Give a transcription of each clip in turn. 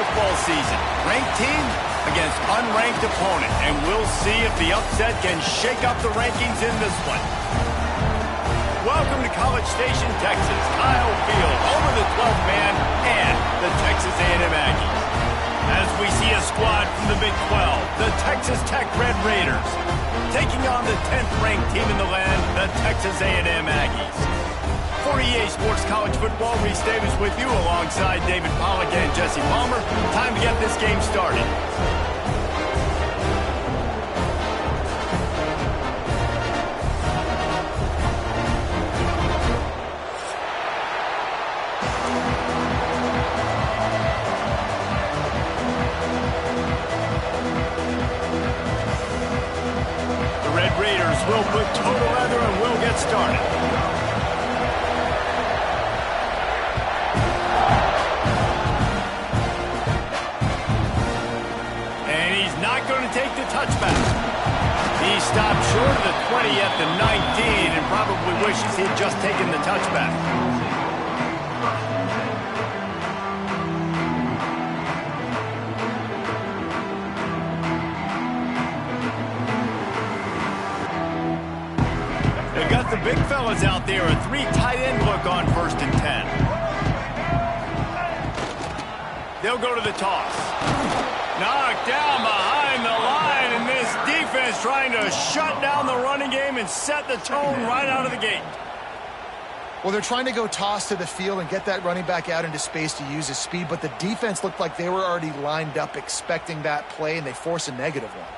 football season. Ranked team against unranked opponent. And we'll see if the upset can shake up the rankings in this one. Welcome to College Station, Texas. Kyle Field, home of the 12th man and the Texas A&M Aggies. As we see a squad from the Big 12, the Texas Tech Red Raiders, taking on the 10th ranked team in the land, the Texas A&M Aggies. For EA Sports College Football, Reese Davis with you alongside David Pollack and Jesse Palmer. Time to get this game started. We'll put total leather and we'll get started. And he's not going to take the touchback. He stopped short of the 20 at the 19 and probably wishes he'd just taken the touchback. The big fellas out there, a 3 tight end look on 1st and 10. They'll go to the toss. Knocked down behind the line, and this defense trying to shut down the running game and set the tone right out of the gate. Well, they're trying to go toss to the field and get that running back out into space to use his speed, but the defense looked like they were already lined up expecting that play, and they force a negative one.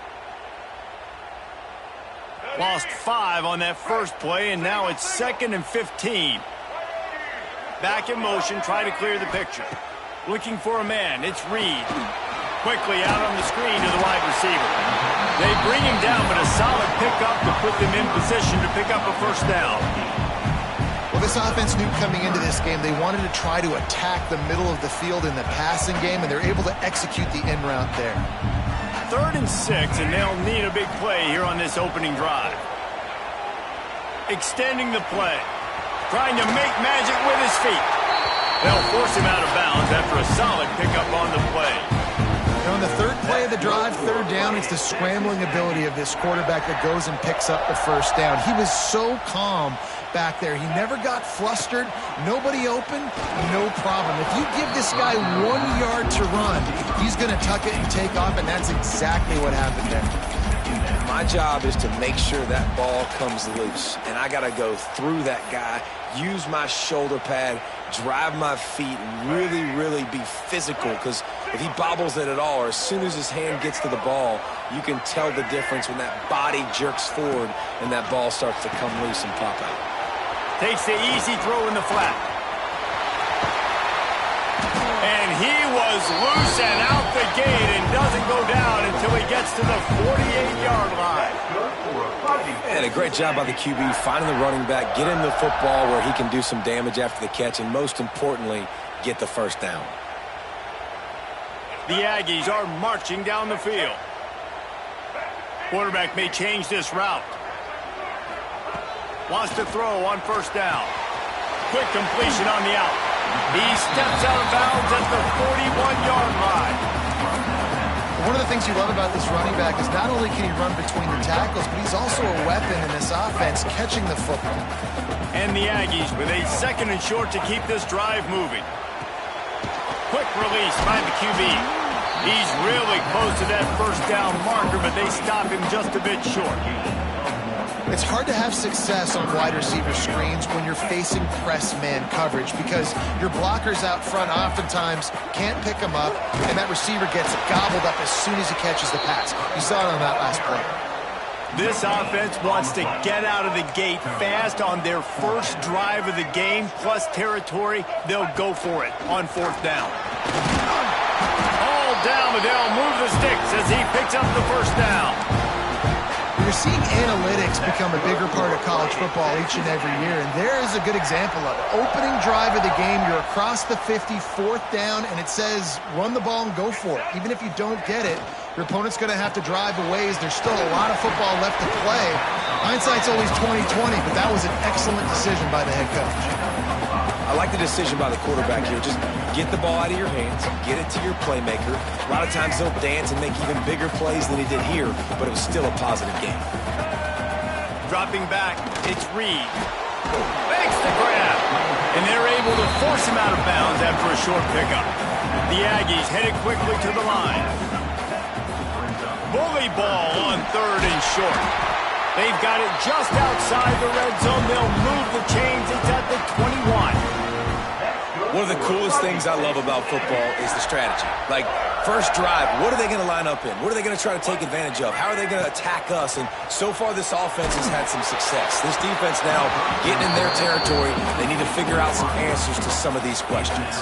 Lost 5 on that first play, and now it's 2nd and 15. Back in motion, try to clear the picture. Looking for a man, it's Reed. Quickly out on the screen to the wide receiver. They bring him down, but a solid pickup to put them in position to pick up a first down. Well, this offense knew coming into this game they wanted to try to attack the middle of the field in the passing game, and they're able to execute the in route there. 3rd and 6, and they'll need a big play here on this opening drive. Extending the play. Trying to make magic with his feet. They'll force him out of bounds after a solid pickup on the play. On the 3rd play of the drive, 3rd down, it's the scrambling ability of this quarterback that goes and picks up the first down. He was so calm back there. He never got flustered. Nobody open, no problem. If you give this guy 1 yard to run, he's going to tuck it and take off, and that's exactly what happened there. My job is to make sure that ball comes loose, and I got to go through that guy, use my shoulder pad, drive my feet, and really be physical, because if he bobbles it at all, or as soon as his hand gets to the ball, you can tell the difference when that body jerks forward and that ball starts to come loose and pop out. Takes the easy throw in the flat. And he was loose and out the gate and doesn't go down until he gets to the 48-yard line. And a great job by the QB finding the running back, get him the football where he can do some damage after the catch, and most importantly, get the first down. The Aggies are marching down the field. Quarterback may change this route. Wants to throw on 1st down. Quick completion on the out. He steps out of bounds at the 41-yard line. One of the things you love about this running back is not only can he run between the tackles, but he's also a weapon in this offense, catching the football. And the Aggies with a 2nd and short to keep this drive moving. Quick release by the QB. He's really close to that first down marker, but they stop him just a bit short. It's hard to have success on wide receiver screens when you're facing press man coverage because your blockers out front oftentimes can't pick them up, and that receiver gets gobbled up as soon as he catches the pass. You saw it on that last play. This offense wants to get out of the gate fast on their first drive of the game, plus territory. They'll go for it on 4th down. All down, but they'll move the sticks as he picks up the first down. You're seeing analytics become a bigger part of college football each and every year, and there is a good example of it. Opening drive of the game, you're across the 50, 4th down, and it says run the ball and go for it. Even if you don't get it, your opponent's going to have to drive a ways. There's still a lot of football left to play. Hindsight's always 20/20, but that was an excellent decision by the head coach. I like the decision by the quarterback here. Just get the ball out of your hands, get it to your playmaker. A lot of times he'll dance and make even bigger plays than he did here, but it was still a positive game. Dropping back, it's Reed. Makes the grab. And they're able to force him out of bounds after a short pickup. The Aggies headed quickly to the line. Bully ball on 3rd and short. They've got it just outside the red zone. They'll move the chains. It's at the 21. One of the coolest things I love about football is the strategy. Like, first drive, what are they going to line up in? What are they going to try to take advantage of? How are they going to attack us? And so far, this offense has had some success. This defense now getting in their territory. They need to figure out some answers to some of these questions.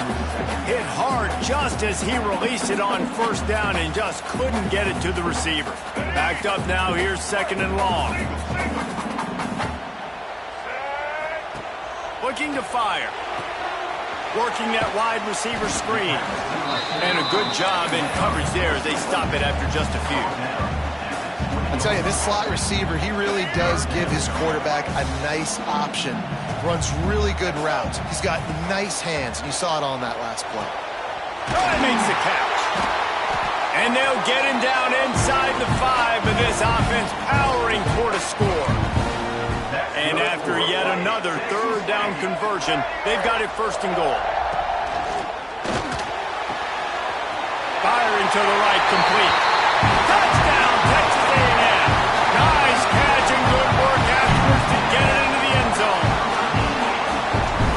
Hit hard just as he released it on 1st down and just couldn't get it to the receiver. Backed up now. Here's 2nd and long. Looking to fire. Working that wide receiver screen. And a good job in coverage there as they stop it after just a few. I'll tell you, this slot receiver, he really does give his quarterback a nice option. Runs really good routes. He's got nice hands, and you saw it on that last play. That makes the catch. And they'll get him down inside the 5, but this offense powering toward a score. And after yet another 3rd down conversion, they've got it 1st and goal. Firing to the right, complete. Touchdown, Texas A&M. Nice catch and good work afterwards to get it into the end zone.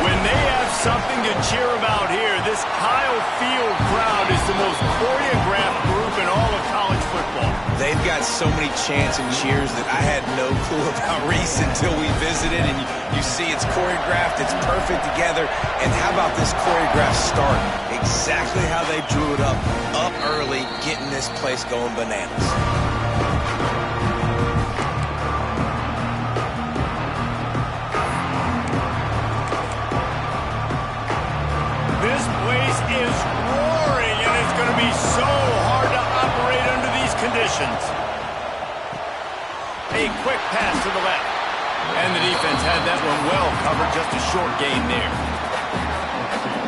When they have something to cheer about here, this Kyle Field crowd is the most choreographed group in all of college football. They've got so many chants and cheers that I had no clue about Reese until we visited, and you see it's choreographed, it's perfect together. And how about this choreographed start? Exactly how they drew it up early, getting this place going bananas. This place is roaring, and it's going to be so hard to operate under these conditions. A quick pass to the left. And the defense had that one well covered, just a short gain there.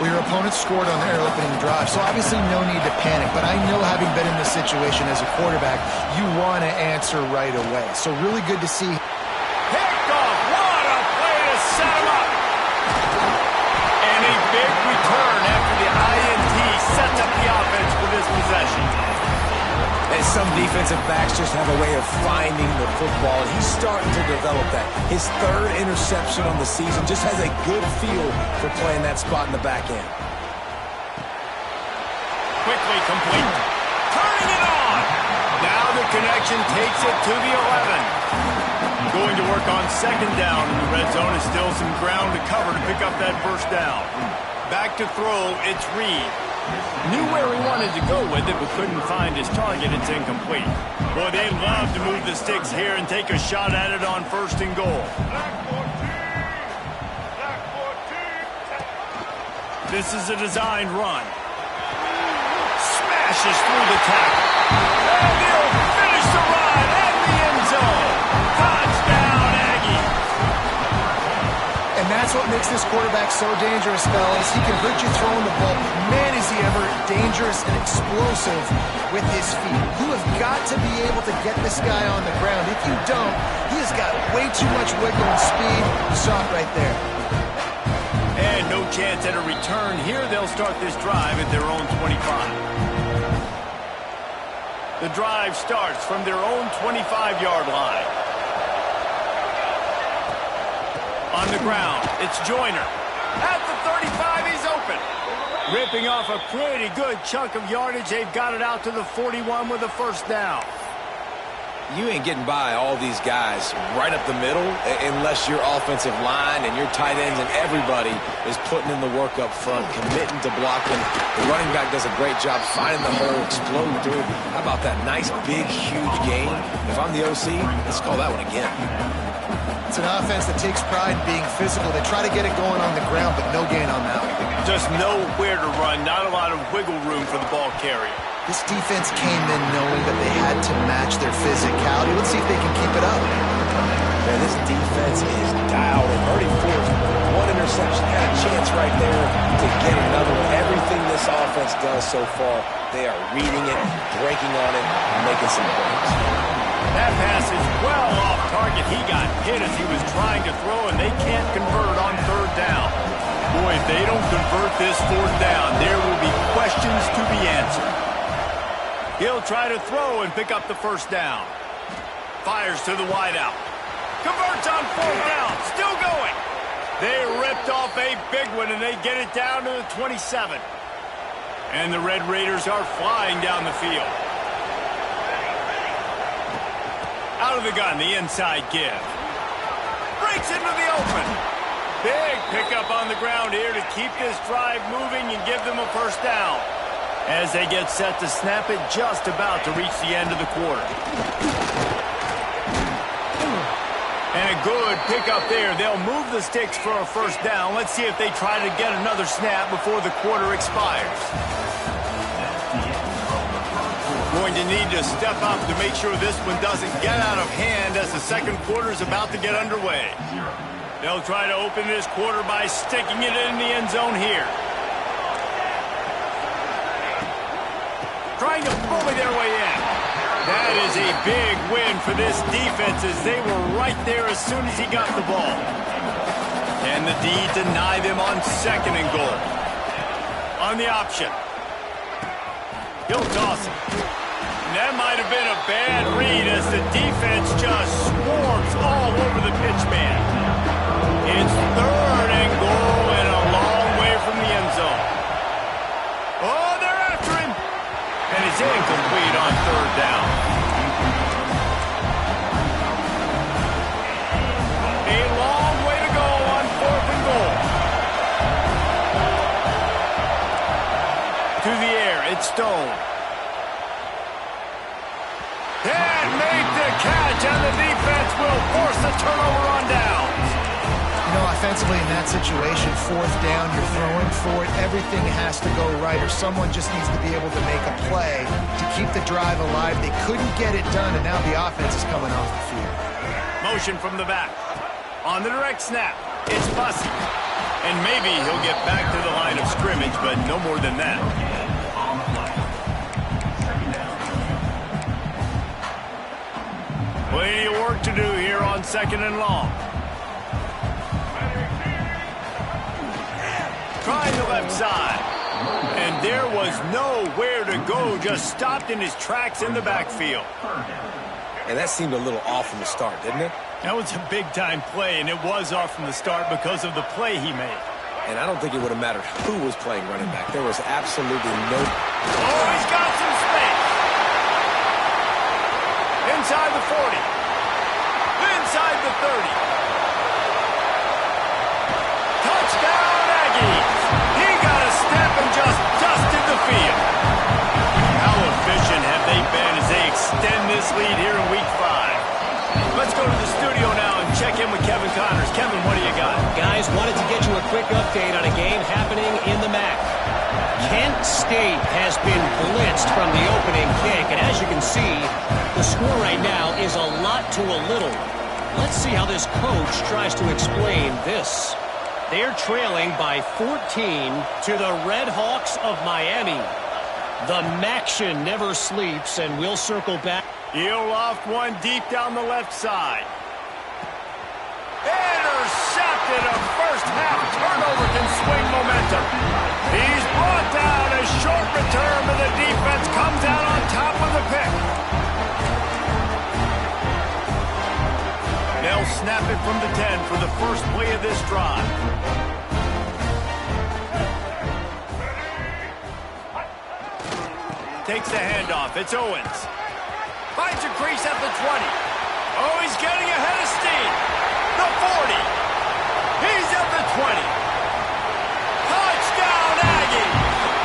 Well, your opponent scored on their opening drive, so obviously no need to panic. But I know, having been in this situation as a quarterback, you want to answer right away. So really good to see. Picked off. What a play to set him up. And a big return after the INT sets up the offense for this possession. And some defensive backs just have a way of finding the football, and he's starting to develop that. His 3rd interception on the season just has a good feel for playing that spot in the back end. Quickly complete. Turning it on. Now the connection takes it to the 11. Going to work on 2nd down in the red zone. Is still some ground to cover to pick up that 1st down. Back to throw, it's Reed. Knew where he wanted to go with it, but couldn't find his target. It's incomplete. Boy, they love to move the sticks here and take a shot at it on 1st and goal. This is a designed run. Smashes through the tackle. And he'll finish the run at the end zone. Touchdown, Aggie. And that's what makes this quarterback so dangerous, fellas. He can hurt you throwing the ball. Man, is he ever dangerous and explosive with his feet. You have got to be able to get this guy on the ground. If you don't, he has got way too much wiggle and speed. You saw it right there. And no chance at a return here. They'll start this drive at their own 25. The drive starts from their own 25-yard line. On the ground, it's Joyner. At the 35, he's open. Ripping off a pretty good chunk of yardage. They've got it out to the 41 with a 1st down. You ain't getting by all these guys right up the middle unless your offensive line and your tight ends and everybody is putting in the work up front, committing to blocking. The running back does a great job finding the hole, exploding through. How about that nice, big, huge gain? If I'm the OC, let's call that one again. It's an offense that takes pride in being physical. They try to get it going on the ground, but no gain on that one. Just nowhere to run, not a lot of wiggle room for the ball carrier. This defense came in knowing that they had to match their physicality. Let's see if they can keep it up. Man, this defense is dialed. They've already forced 1 interception interception. Had a chance right there to get another one. Everything this offense does so far, they are reading it, breaking on it, and making some plays. That pass is well off target. He got hit as he was trying to throw, and they can't convert on third down. Boy, if they don't convert this fourth down, there will be questions to be answered. He'll try to throw and pick up the first down. Fires to the wideout. Converts on fourth down. Still going. They ripped off a big one, and they get it down to the 27. And the Red Raiders are flying down the field. Out of the gun, the inside give. Breaks into the open. Big pickup on the ground here to keep this drive moving and give them a first down. As they get set to snap it, just about to reach the end of the quarter. And a good pickup there. They'll move the sticks for a first down. Let's see if they try to get another snap before the quarter expires. Going to need to step up to make sure this one doesn't get out of hand as the second quarter is about to get underway. They'll try to open this quarter by sticking it in the end zone here. Trying to bully their way in. That is a big win for this defense as they were right there as soon as he got the ball. And the D deny them on second and goal. On the option. He'll toss it. And that might have been a bad read as the defense just swarms all over the pitch man. It's third and goal and a long way from the end zone. Oh, they're after him. And it's incomplete on third down. A long way to go on fourth and goal. To the air, it's Stone. And made the catch, and the defense will force the turnover on downs. You know, offensively in that situation, fourth down, you're throwing for it. Everything has to go right, or someone just needs to be able to make a play to keep the drive alive. They couldn't get it done, and now the offense is coming off the field. Motion from the back. On the direct snap, it's Bussey. And maybe he'll get back to the line of scrimmage, but no more than that. Plenty of work to do here on second and long. Trying the left side. And there was nowhere to go, just stopped in his tracks in the backfield. And that seemed a little off from the start, didn't it? That was a big-time play, and it was off from the start because of the play he made. And I don't think it would have mattered who was playing running back. There was absolutely no... Oh, he's got some space. Inside the 40. Inside the 30. Touchdown, Aggies. He got a step and just dusted the field. How efficient have they been as they extend this lead here in Week 5? Let's go to the studio now and check in with Kevin Connors. Kevin, what do you got? Guys, wanted to get you a quick update on a game happening in the MAC. Kent State has been blitzed from the opening kick, and as you can see, the score right now is a lot to a little. Let's see how this coach tries to explain this. They're trailing by 14 to the Red Hawks of Miami. The Maction never sleeps, and we'll circle back. He'll loft one deep down the left side. Intercepted. A first-half turnover can swing momentum. He's brought down. A short return, but the defense comes out on top of the pick. They'll snap it from the 10 for the first play of this drive. Takes the handoff. It's Owens. Finds a crease at the 20. Oh, he's getting ahead of steam. The 40. He's at the 20. Touchdown, Aggie.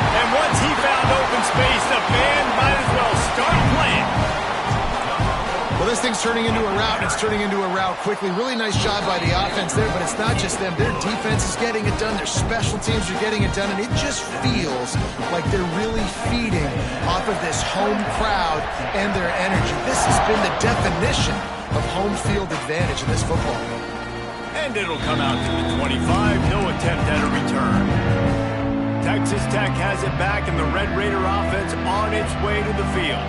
And once he found open space, the band might as well start playing. Well, this thing's turning into a rout, and it's turning into a rout quickly. Really nice job by the offense there, but it's not just them. Their defense is getting it done. Their special teams are getting it done, and it just feels like they're really feeding off of this home crowd and their energy. This has been the definition of home field advantage in this football game. And it'll come out to the 25. No attempt at a return. Texas Tech has it back, and the Red Raider offense on its way to the field.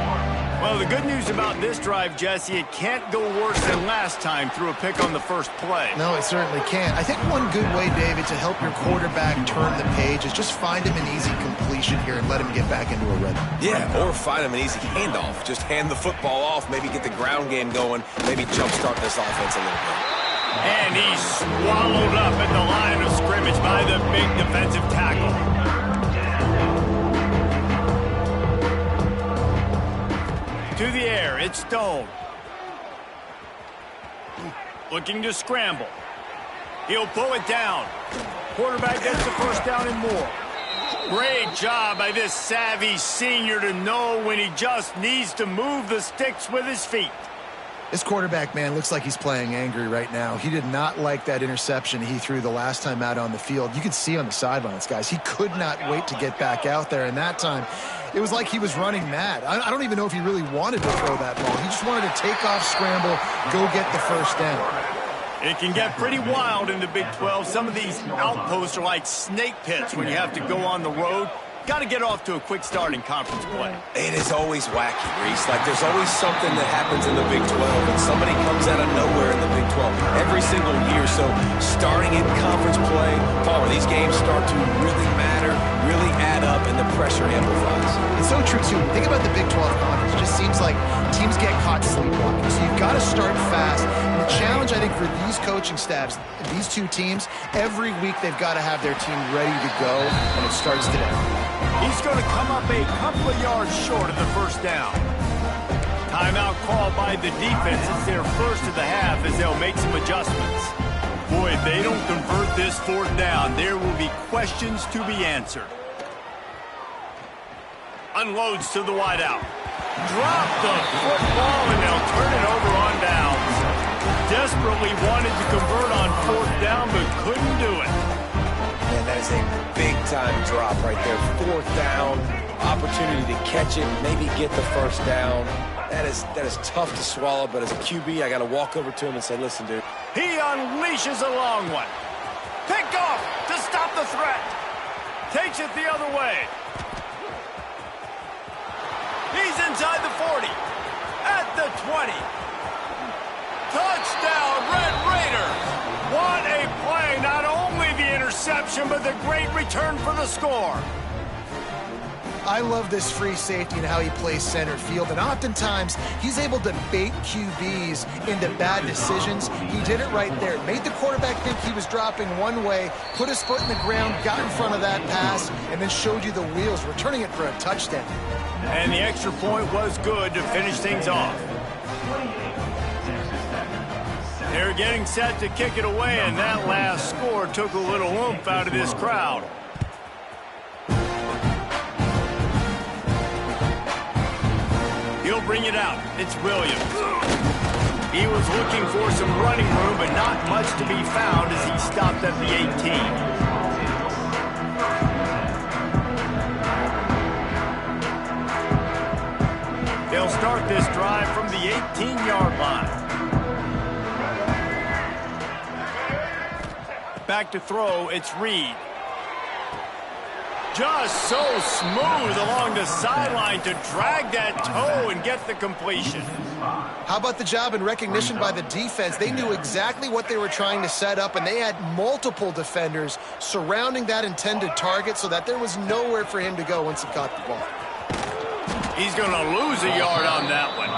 Well, the good news about this drive, Jesse, it can't go worse than last time through a pick on the first play. No, it certainly can't. I think one good way, David, to help your quarterback turn the page is just find him an easy completion here and let him get back into a rhythm. Yeah, or find him an easy handoff. Just hand the football off, maybe get the ground game going, maybe jumpstart this offense a little bit. And he's swallowed up at the line of scrimmage by the big defensive tackle. To the air, it's Stone. Looking to scramble. He'll pull it down. Quarterback gets the first down and more. Great job by this savvy senior to know when he just needs to move the sticks with his feet. This quarterback, man, looks like he's playing angry right now. He did not like that interception he threw the last time out on the field. You could see on the sidelines, guys, he could not wait to get back out there. And that time, it was like he was running mad. I don't even know if he really wanted to throw that ball. He just wanted to take off, scramble, go get the first down. It can get pretty wild in the Big 12. Some of these outposts are like snake pits when you have to go on the road. Got to get off to a quick start in conference play. It is always wacky, Reese. Like, there's always something that happens in the Big 12, and somebody comes out of nowhere in the Big 12 every single year. So starting in conference play, Palmer, these games start to really matter, really add up, and the pressure amplifies. It's so true, too. Think about the Big 12 conference. It just seems like teams get caught sleepwalking. So you've got to start fast. And the challenge, I think, for these coaching staffs, these two teams, every week they've got to have their team ready to go, and it starts today. He's going to come up a couple of yards short of the first down. Timeout called by the defense. It's their first of the half as they'll make some adjustments. Boy, if they don't convert this fourth down, there will be questions to be answered. Unloads to the wideout. Drop the football, and they'll turn it over on downs. Desperately wanted to convert on fourth down, but couldn't do it. Man, that is a big-time drop right there. Fourth down, opportunity to catch it, maybe get the first down. That is tough to swallow, but as a QB, I got to walk over to him and say, listen, dude. He unleashes a long one. Picked off to stop the threat. Takes it the other way. He's inside the 40. At the 20. Touchdown, Red Raiders. What a play. Not only the interception, but the great return for the score. I love this free safety and how he plays center field. And oftentimes, he's able to bait QBs into bad decisions. He did it right there. Made the quarterback think he was dropping one way, put his foot in the ground, got in front of that pass, and then showed you the wheels, returning it for a touchdown. And the extra point was good to finish things off. They're getting set to kick it away, and that last score took a little oomph out of this crowd. He'll bring it out. It's Williams. He was looking for some running room, but not much to be found as he stopped at the 18. They'll start this drive from the 18-yard line. Back to throw, it's Reed. Just so smooth along the sideline to drag that toe and get the completion. How about the job and recognition by the defense? They knew exactly what they were trying to set up, and they had multiple defenders surrounding that intended target so that there was nowhere for him to go once he caught the ball. He's going to lose a yard on that one.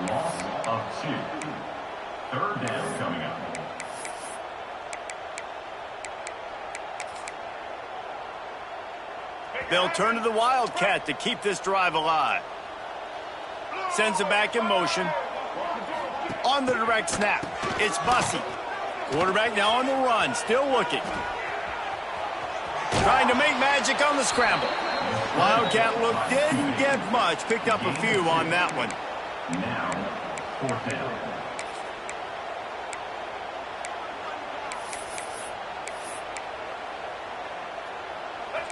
Loss of 2. Third down coming up. They'll turn to the Wildcat to keep this drive alive. Sends it back in motion. On the direct snap, it's Bussey. Quarterback now on the run, still looking. Trying to make magic on the scramble. Wildcat look didn't get much. Picked up a few on that one. Now, fourth down.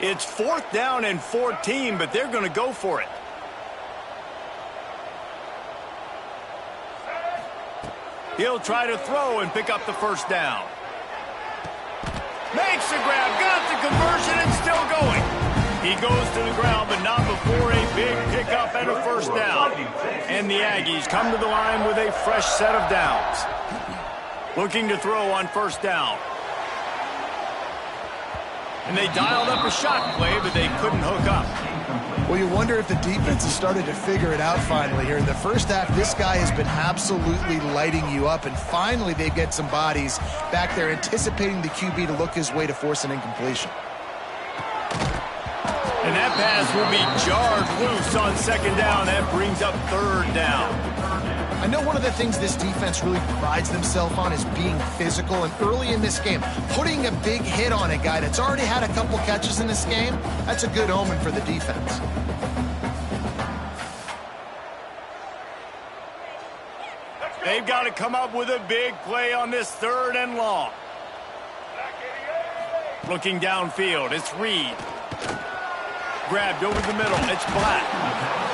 It's fourth down and 14, but they're going to go for it. He'll try to throw and pick up the first down. Makes the grab, got the conversion, and still going. He goes to the ground, but not before a big pickup and a first down. And the Aggies come to the line with a fresh set of downs. Looking to throw on first down. And they dialed up a shot play, but they couldn't hook up. Well, you wonder if the defense has started to figure it out finally here. In the first half, this guy has been absolutely lighting you up, and finally they get some bodies back there anticipating the QB to look his way to force an incompletion. And that pass will be jarred loose on second down. That brings up third down. I know one of the things this defense really prides themselves on is being physical, and early in this game, putting a big hit on a guy that's already had a couple catches in this game, that's a good omen for the defense. They've got to come up with a big play on this third and long. Looking downfield, it's Reed. Grabbed over the middle, it's Black.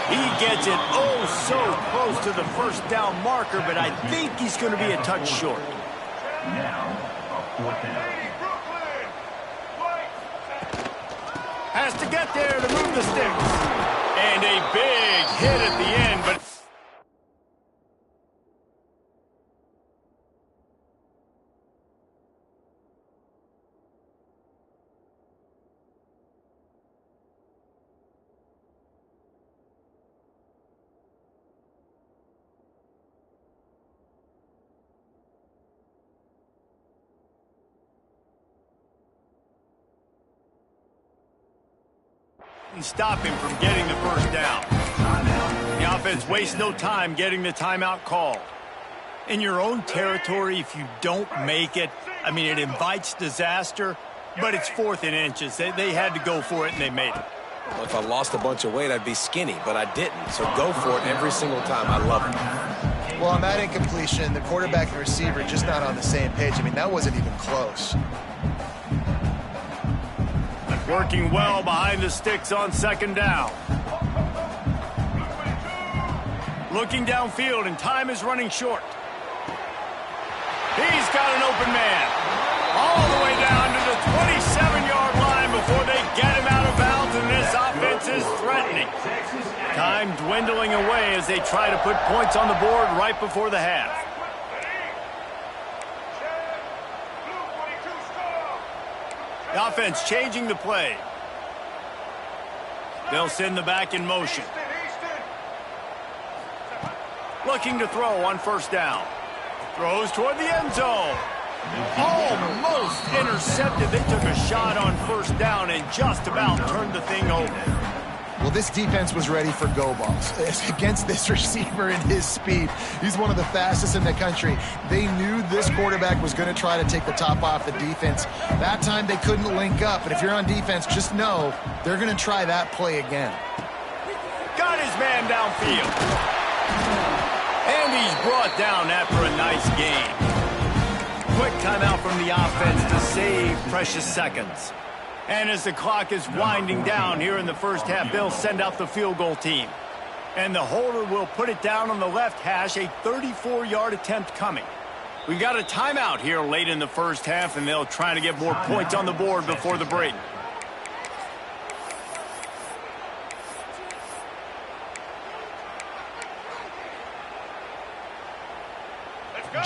He gets it oh so close to the first down marker, but I think he's going to be a touch short. Now, a fourth down. Has to get there to move the sticks. And a big hit at the end, but and stop him from getting the first down. The offense wastes no time getting the timeout called. In your own territory, if you don't make it, I mean, it invites disaster, but it's 4th and inches. They had to go for it, and they made it. Well, if I lost a bunch of weight, I'd be skinny, but I didn't. So go for it every single time. I love it. Well, on that incompletion, the quarterback and receiver just not on the same page. I mean, that wasn't even close. Working well behind the sticks on second down. Looking downfield, and time is running short. He's got an open man. All the way down to the 27-yard line before they get him out of bounds, and this offense is threatening. Time dwindling away as they try to put points on the board right before the half. The offense changing the play. They'll send the back in motion. Looking to throw on first down. Throws toward the end zone. Almost intercepted. They took a shot on first down and just about turned the thing over. Well, this defense was ready for go balls against this receiver and his speed. He's one of the fastest in the country. They knew this quarterback was going to try to take the top off the defense. That time they couldn't link up, and if you're on defense, just know they're going to try that play again. Got his man downfield. And he's brought down after a nice game. Quick timeout from the offense to save precious seconds. And as the clock is winding down here in the first half, they'll send out the field goal team. And the holder will put it down on the left hash, a 34-yard attempt coming. We got a timeout here late in the first half, and they'll try to get more points on the board before the break.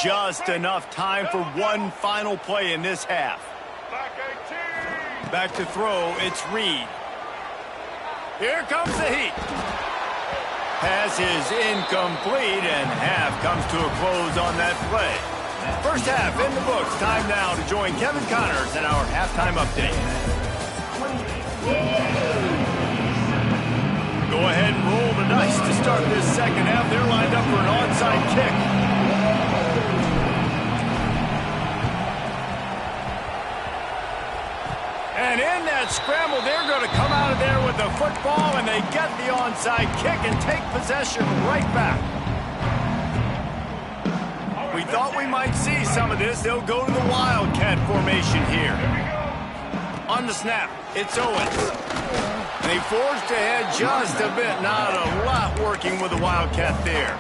Just enough time for one final play in this half. Back to throw, it's Reed. Here comes the heat. Pass is incomplete, and half comes to a close on that play. First half in the books. Time now to join Kevin Connors in our halftime update. Go ahead and roll the dice to start this second half. They're lined up for an onside kick. And in that scramble, they're going to come out of there with the football, and they get the onside kick and take possession right back. We thought we might see some of this. They'll go to the Wildcat formation here. On the snap, it's Owens. They forged ahead just a bit. Not a lot working with the Wildcat there.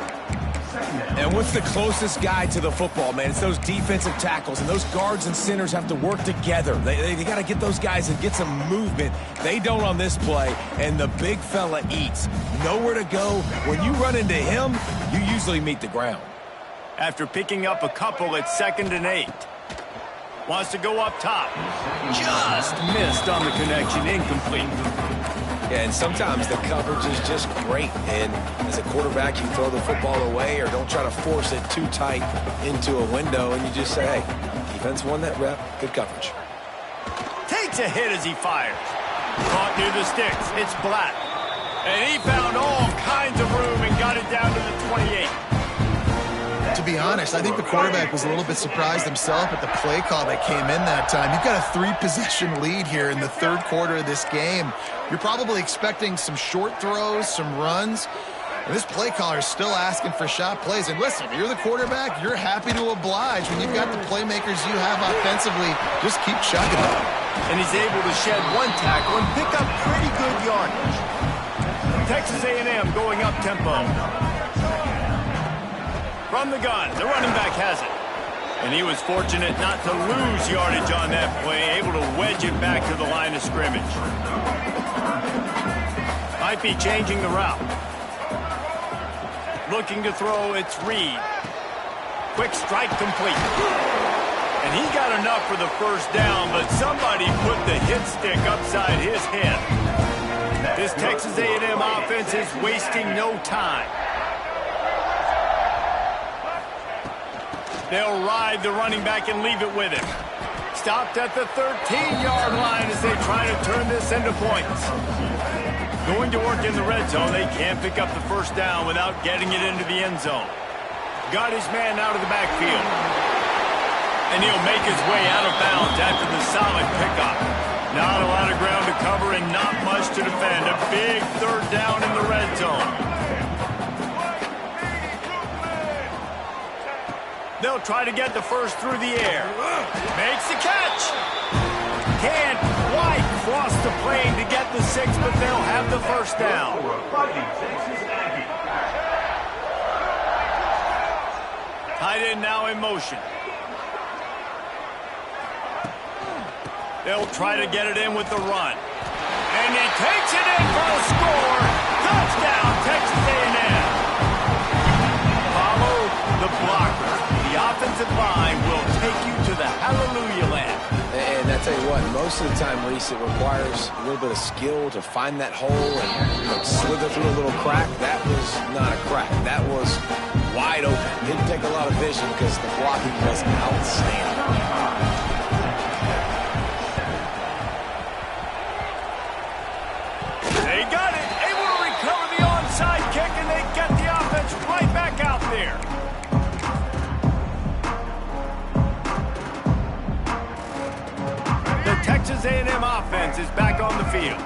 And what's the closest guy to the football, man? It's those defensive tackles, and those guards and centers have to work together. They got to get those guys and get some movement. They don't on this play, and the big fella eats. Nowhere to go. When you run into him, you usually meet the ground. After picking up a couple, it's 2nd and 8. Wants to go up top. Just missed on the connection. Incomplete. Yeah, and sometimes the coverage is just great. And as a quarterback, you throw the football away or don't try to force it too tight into a window, and you just say, hey, defense won that rep. Good coverage. Takes a hit as he fires. Caught near the sticks. It's Black. And he found all kinds of room and got it down to the 28. To be honest, I think the quarterback was a little bit surprised himself at the play call that came in that time. You've got a 3-possession lead here in the 3rd quarter of this game. You're probably expecting some short throws, some runs. And this play caller is still asking for shot plays. And listen, you're the quarterback. You're happy to oblige. When you've got the playmakers you have offensively, just keep chucking them. And he's able to shed one tackle and pick up pretty good yardage. Texas A&M going up tempo. From the gun, the running back has it. And he was fortunate not to lose yardage on that play, able to wedge it back to the line of scrimmage. Might be changing the route. Looking to throw, it's Reed. Quick strike complete. And he got enough for the first down, but somebody put the hit stick upside his head. This Texas A&M offense is wasting no time. They'll ride the running back and leave it with him. Stopped at the 13-yard line as they try to turn this into points. Going to work in the red zone, they can't pick up the first down without getting it into the end zone. Got his man out of the backfield. And he'll make his way out of bounds after the solid pickup. Not a lot of ground to cover and not much to defend. A big 3rd down in the red zone. They'll try to get the first through the air. Makes the catch. Can't quite cross the plane to get the 6, but they'll have the first down. Tight end now in motion. They'll try to get it in with the run. And he takes it in for a score. Touchdown, Texas A&M. Follow the blocker. The offensive line will take you to the hallelujah land. And I tell you what, most of the time, Reese, it requires a little bit of skill to find that hole and slither through a little crack. That was not a crack. That was wide open. Didn't take a lot of vision because the blocking was outstanding. They got it. Able to recover the onside kick, and they get the offense right back out there. The Texas A&M offense is back on the field.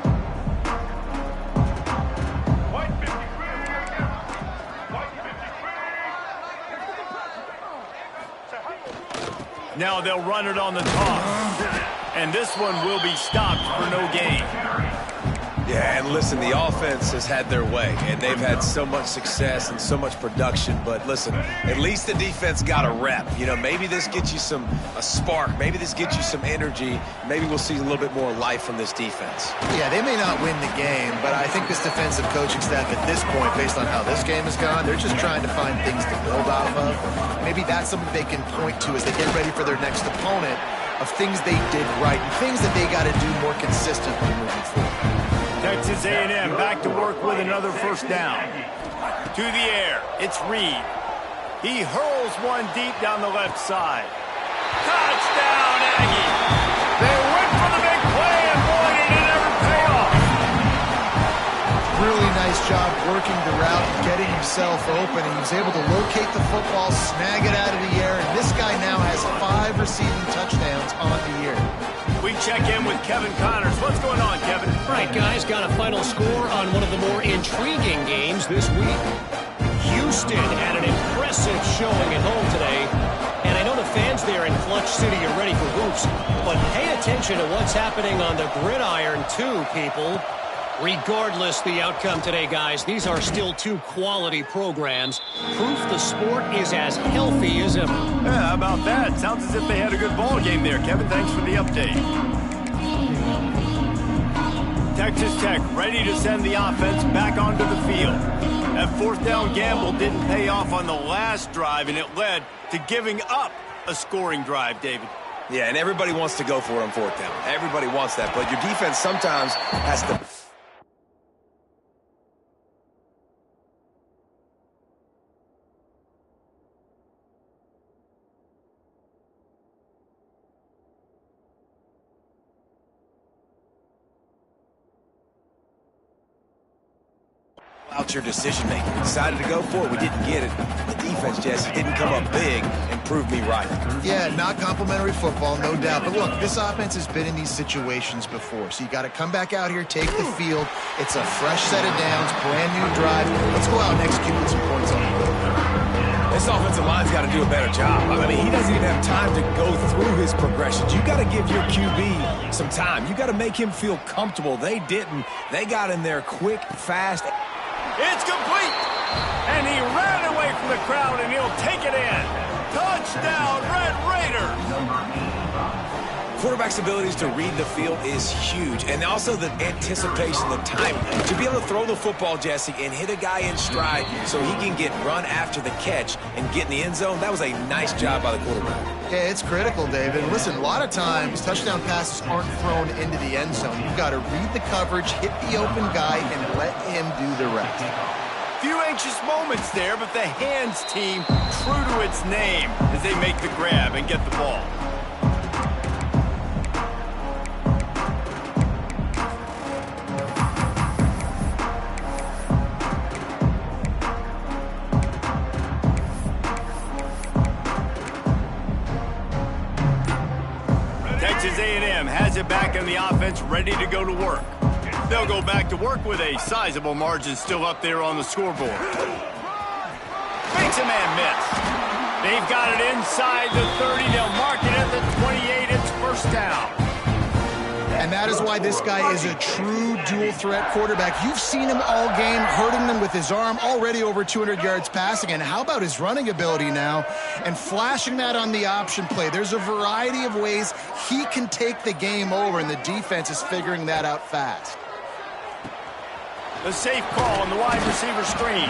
Now they'll run it on the toss. And this one will be stopped for no gain. Yeah, and listen, the offense has had their way, and they've had so much success and so much production. But listen, at least the defense got a rep. You know, maybe this gets you a spark. Maybe this gets you some energy. Maybe we'll see a little bit more life from this defense. Yeah, they may not win the game, but I think this defensive coaching staff at this point, based on how this game has gone, they're just trying to find things to build off of. Maybe that's something they can point to as they get ready for their next opponent, of things they did right and things that they got to do more consistently moving forward. Texas A&M back to work with another first down. To the air, it's Reed. He hurls one deep down the left side. Touchdown, Aggie! They went for the big play, and boy, did it ever pay off. Really nice job working the route and getting himself open. He was able to locate the football, snag it out of the air, and this guy now has 5 receiving touchdowns on the year. We check in with Kevin Connors. What's going on, Kevin? All right, guys, got a final score on one of the more intriguing games this week. Houston had an impressive showing at home today, and I know the fans there in Clutch City are ready for hoops, but pay attention to what's happening on the gridiron too, people. Regardless the outcome today, guys, these are still two quality programs. Proof the sport is as healthy as ever. Yeah, how about that? Sounds as if they had a good ball game there, Kevin. Thanks for the update. Texas Tech ready to send the offense back onto the field. That fourth down gamble didn't pay off on the last drive, and it led to giving up a scoring drive, David. Yeah, and everybody wants to go for it on fourth down. Everybody wants that, but your defense sometimes has to... out your decision making. We decided to go for it. We didn't get it. The defense, Jesse, didn't come up big and prove me right. Yeah, not complimentary football, no doubt. But look, this offense has been in these situations before. So you got to come back out here, take the field. It's a fresh set of downs, brand new drive. Let's go out and execute with some points on the board. This offensive line's got to do a better job. I mean, he doesn't even have time to go through his progressions. You got to give your QB some time. You got to make him feel comfortable. They didn't. They got in there quick, fast. It's complete! And he ran away from the crowd, and he'll take it in. Touchdown, Red Raiders! Quarterback's abilities to read the field is huge, and also the anticipation, the timing. To be able to throw the football, Jesse, and hit a guy in stride so he can get run after the catch and get in the end zone, that was a nice job by the quarterback. Yeah, it's critical, David. And listen, a lot of times, touchdown passes aren't thrown into the end zone. You've got to read the coverage, hit the open guy, and let him do the rest. Few anxious moments there, but the hands team true to its name as they make the grab and get the ball. Texas A&M has it back in the offense, ready to go to work. They'll go back to work with a sizable margin still up there on the scoreboard. Makes a man miss. They've got it inside the 30. They'll mark it at the 28. It's first down. And that is why this guy is a true dual-threat quarterback. You've seen him all game, hurting them with his arm, already over 200 yards passing. And how about his running ability now? And flashing that on the option play. There's a variety of ways he can take the game over, and the defense is figuring that out fast. The safe call on the wide receiver screen.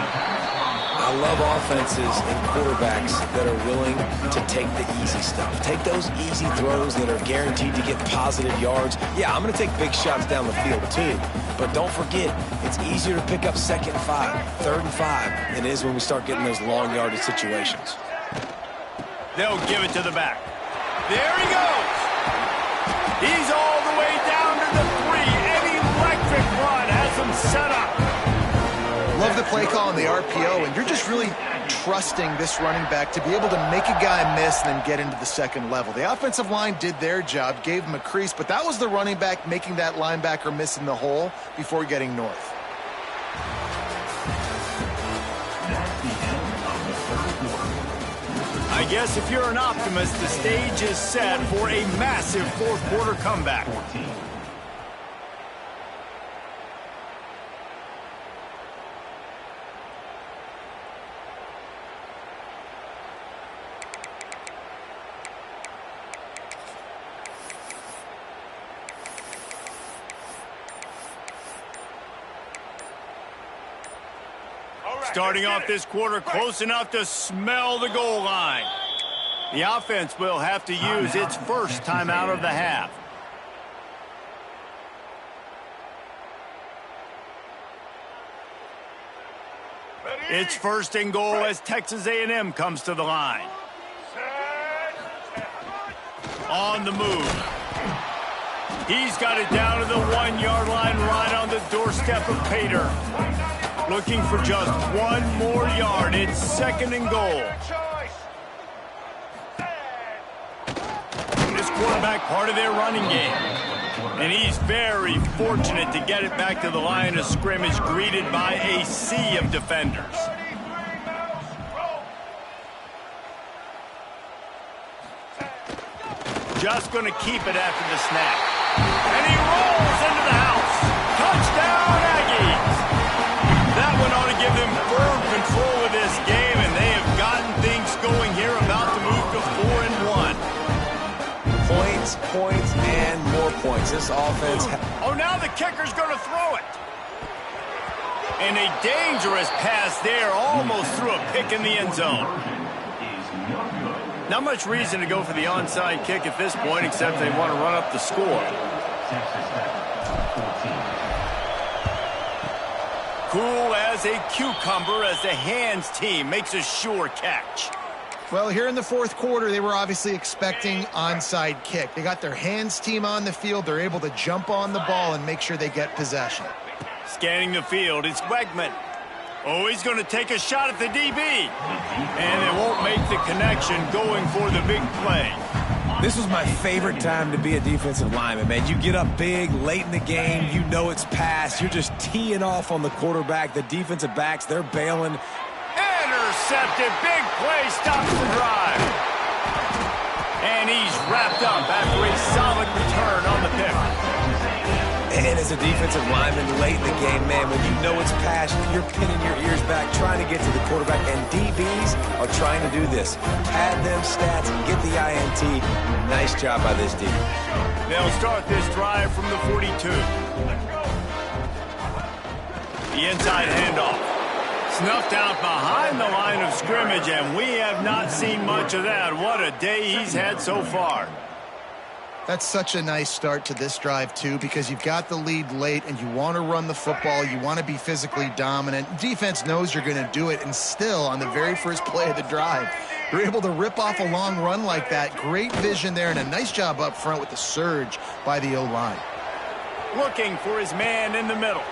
I love offenses and quarterbacks that are willing to take the easy stuff. Take those easy throws that are guaranteed to get positive yards. Yeah, I'm going to take big shots down the field too. But don't forget, it's easier to pick up 2nd and 5, 3rd and 5 than it is when we start getting those long yardage situations. They'll give it to the back. There he goes. He's all the way down to the 3. An electric run has him set up. Love the play call and the RPO, and you're just really trusting this running back to be able to make a guy miss and then get into the second level. The offensive line did their job, gave him a crease, but that was the running back making that linebacker miss in the hole before getting north. I guess if you're an optimist, the stage is set for a massive fourth-quarter comeback. Starting off this quarter close enough to smell the goal line. The offense will have to use its first timeout of the half. It's 1st and goal as Texas A&M comes to the line. On the move. He's got it down to the 1-yard line right on the doorstep of Pater. Looking for just one more yard. It's 2nd and goal. This quarterback part of their running game. And he's very fortunate to get it back to the line of scrimmage, greeted by a sea of defenders. Just going to keep it after the snap. And he rolls into the house. Touchdown! control of this game, and they have gotten things going here, about to move to 4-1. Points, and more points. This offense... Oh, now the kicker's going to throw it. And a dangerous pass there, almost threw a pick in the end zone. Not much reason to go for the onside kick at this point, except they want to run up the score. Cool as a cucumber as the hands team makes a sure catch. Well, here in the fourth quarter, they were obviously expecting onside kick. They got their hands team on the field. They're able to jump on the ball and make sure they get possession. Scanning the field, it's Wegman. Oh, he's going to take a shot at the DB. And it won't make the connection, going for the big play. This was my favorite time to be a defensive lineman, man. You get up big, late in the game, you know it's past. You're just teeing off on the quarterback. The defensive backs, they're bailing. Intercepted, big play, stops the drive. And he's wrapped up after a solid return on the pick. And as a defensive lineman late in the game, man, when you know it's past, you're pinning your ears back, trying to get to the quarterback. And DBs are trying to do this. Pad them stats, get the INT. Nice job by this D. They'll start this drive from the 42. The inside handoff. Snuffed out behind the line of scrimmage, and we have not seen much of that. What a day he's had so far. That's such a nice start to this drive, too, because you've got the lead late and you want to run the football. You want to be physically dominant. Defense knows you're going to do it, and still, on the very first play of the drive, you're able to rip off a long run like that. Great vision there, and a nice job up front with the surge by the O-line. Looking for his man in the middle.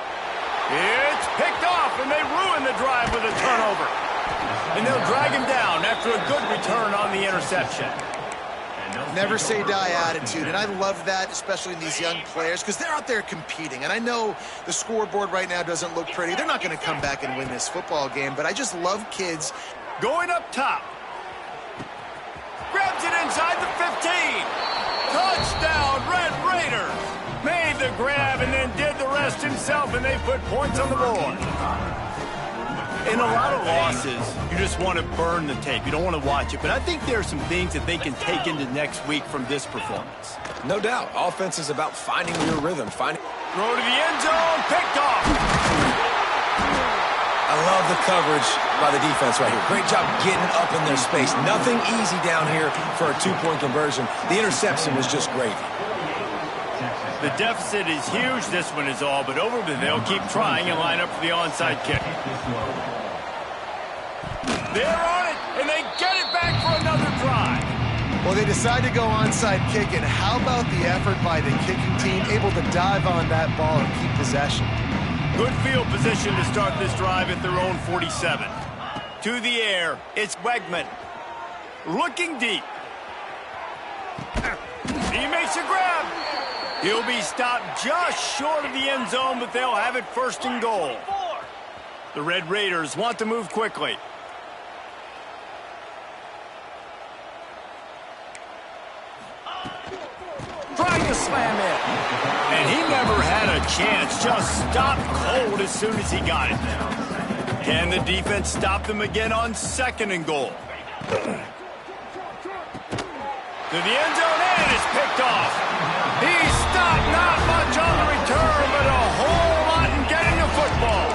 It's picked off, and they ruin the drive with a turnover. And they'll drag him down after a good return on the interception. Never say die attitude, and I love that, especially in these young players, because they're out there competing. And I know the scoreboard right now doesn't look pretty. They're not going to come back and win this football game, but I just love kids. Going up top. Grabs it inside the 15. Touchdown, Red Raiders. Made the grab and then did the rest himself, and they put points on the board. In a lot of losses, you just want to burn the tape. You don't want to watch it. But I think there are some things that they can take into next week from this performance. No doubt. Offense is about finding your rhythm. Throw to the end zone. Picked off. I love the coverage by the defense right here. Great job getting up in their space. Nothing easy down here for a two-point conversion. The interception was just great. The deficit is huge. This one is all but over, but they'll keep trying and line up for the onside kick. They're on it, and they get it back for another drive. Well, they decide to go onside kick, and how about the effort by the kicking team, able to dive on that ball and keep possession. Good field position to start this drive at their own 47. To the air, it's Wegman. Looking deep. He makes a grab. He'll be stopped just short of the end zone, but they'll have it first and goal. The Red Raiders want to move quickly. Trying to slam in. And he never had a chance. Just stopped cold as soon as he got it. Can the defense stop them again on second and goal? To the end zone, and it's picked off. He stopped, not much on the return, but a whole lot in getting the football.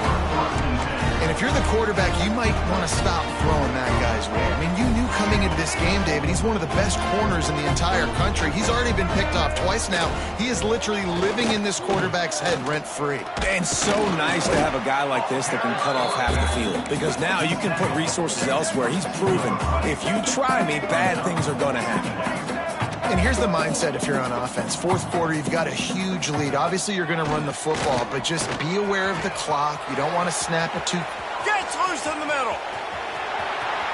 And if you're the quarterback, you might want to stop throwing that guy's way. I mean, you knew coming into this game, David, he's one of the best corners in the entire country. He's already been picked off twice now. He is literally living in this quarterback's head rent-free. And so nice to have a guy like this that can cut off half the field, because now you can put resources elsewhere. He's proven if you try me, bad things are going to happen. And here's the mindset if you're on offense. Fourth quarter, you've got a huge lead. Obviously, you're going to run the football, but just be aware of the clock. You don't want to snap it too. Gets loose in the middle.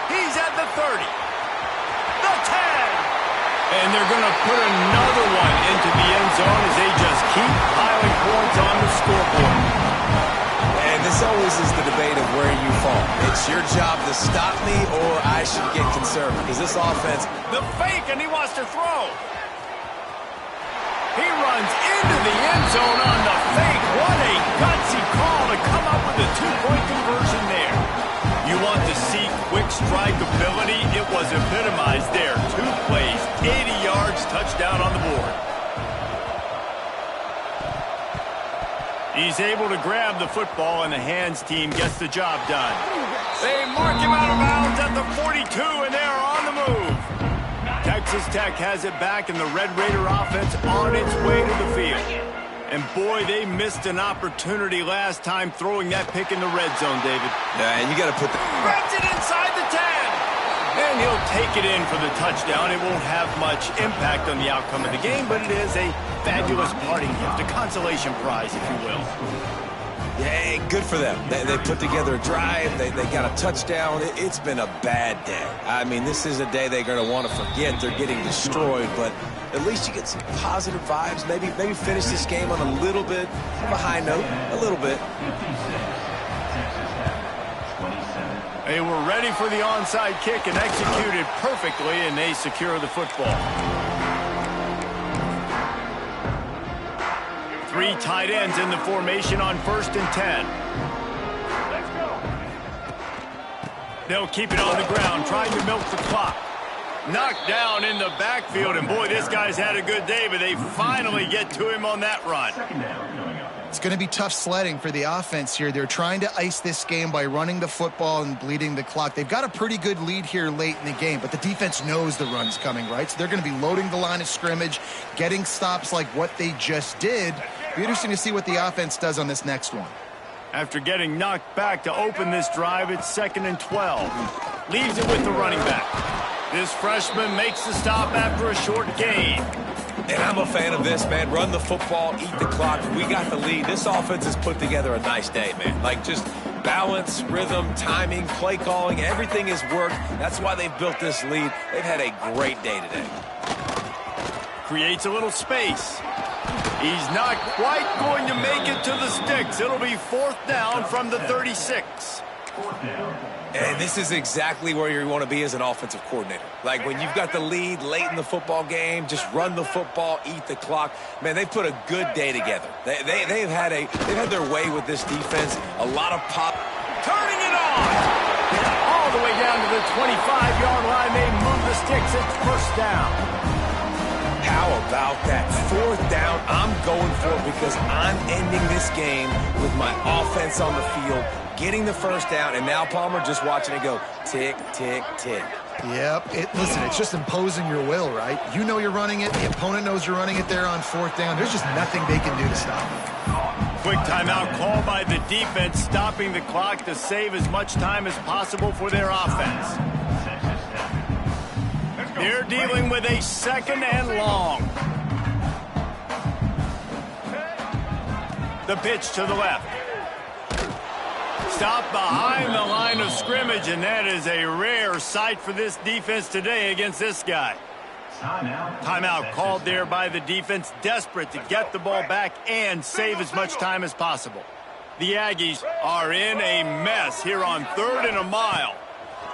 He's at the 30. The 10. And they're going to put another one into the end zone as they just keep piling points on the scoreboard. And this always is the debate of where you fall. It's your job to stop me, or I should get concerned, because this offense... The fake, and he wants to throw. He runs into the end zone on the fake. What a gutsy call to come up with a two-point conversion there. You strike ability, it was epitomized there. 2 plays, 80 yards, touchdown on the board. He's able to grab the football, and the hands team gets the job done. They mark him out of bounds at the 42, and they are on the move. Texas Tech has it back, and the Red Raider offense on its way to the field. And boy, they missed an opportunity last time throwing that pick in the red zone, David. Yeah, and you got to put the... Grabs it inside the 10. And he'll take it in for the touchdown. It won't have much impact on the outcome of the game, but it is a fabulous parting gift, a consolation prize, if you will. Yeah, good for them. They put together a drive. They got a touchdown. It's been a bad day. I mean, this is a day they're going to want to forget. They're getting destroyed, but at least you get some positive vibes. Maybe finish this game on a little bit of a high note, a little bit. They were ready for the onside kick and executed perfectly, and they secure the football. 3 tight ends in the formation on 1st and 10. They'll keep it on the ground, trying to milk the clock. Knocked down in the backfield, and boy, this guy's had a good day, but they finally get to him on that run. It's going to be tough sledding for the offense here. They're trying to ice this game by running the football and bleeding the clock. They've got a pretty good lead here late in the game, but the defense knows the run's coming, right? So they're going to be loading the line of scrimmage, getting stops like what they just did. Be interesting to see what the offense does on this next one. After getting knocked back to open this drive, it's 2nd and 12. Leaves it with the running back. This freshman makes the stop after a short gain. And I'm a fan of this, man. Run the football, eat the clock. We got the lead. This offense has put together a nice day, man. Like, just balance, rhythm, timing, play calling, everything has worked. That's why they've built this lead. They've had a great day today. Creates a little space. He's not quite going to make it to the sticks. It'll be 4th down from the 36. And this is exactly where you want to be as an offensive coordinator. Like, when you've got the lead late in the football game, just run the football, eat the clock. Man, they've put a good day together. They've had their way with this defense. A lot of pop. Turning it on! All the way down to the 25-yard line. They move the sticks. It's 1st down. How about that? 4th down, I'm going for it because I'm ending this game with my offense on the field, getting the 1st down, and now Palmer just watching it go tick, tick, tick. Yep. Listen, it's just imposing your will, right? You know you're running it. The opponent knows you're running it there on 4th down. There's just nothing they can do to stop it. Quick timeout call by the defense, stopping the clock to save as much time as possible for their offense. They're dealing with a 2nd and long. The pitch to the left. Stop behind the line of scrimmage, and that is a rare sight for this defense today against this guy. Timeout called there by the defense, desperate to get the ball back and save as much time as possible. The Aggies are in a mess here on 3rd and a mile.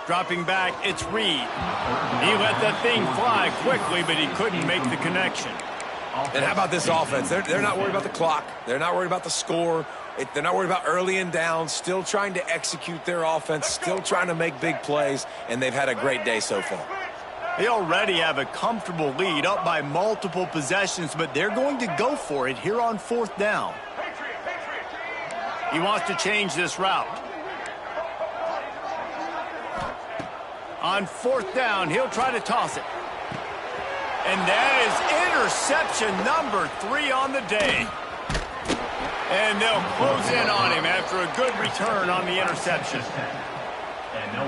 Dropping back, it's Reed. He let that thing fly quickly, but he couldn't make the connection. And how about this offense? They're not worried about the clock. They're not worried about the score. They're not worried about early and down. Still trying to execute their offense. Still trying to make big plays. And they've had a great day so far. They already have a comfortable lead, up by multiple possessions, but they're going to go for it here on 4th down. He wants to change this route. On 4th down, he'll try to toss it. And that is interception number 3 on the day. And they'll close in on him after a good return on the interception.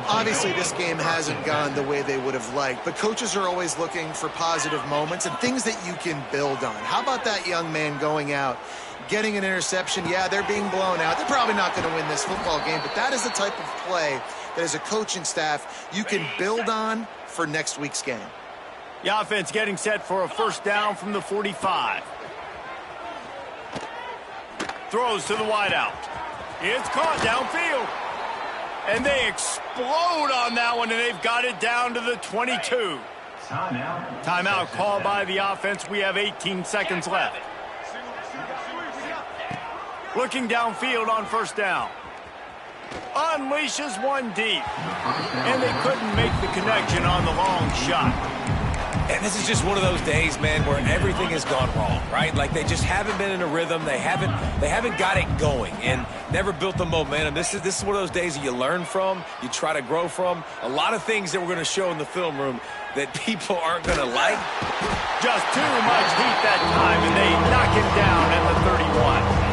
Obviously, this game hasn't gone the way they would have liked, but coaches are always looking for positive moments and things that you can build on. How about that young man going out, getting an interception? Yeah, they're being blown out. They're probably not going to win this football game, but that is the type of play that as a coaching staff you can build on for next week's game. The offense getting set for a 1st down from the 45. Throws to the wideout. It's caught downfield. And they explode on that one, and they've got it down to the 22. Timeout called by the offense. We have 18 seconds left. Looking downfield on 1st down. unleashes one deep. And they couldn't make the connection on the long shot. And this is just one of those days, man, where everything has gone wrong, right? Like they just haven't been in a rhythm. They haven't got it going and never built the momentum. This is one of those days that you learn from, you try to grow from. A lot of things that we're going to show in the film room that people aren't going to like. Just too much heat that time, and they knock him down at the 31.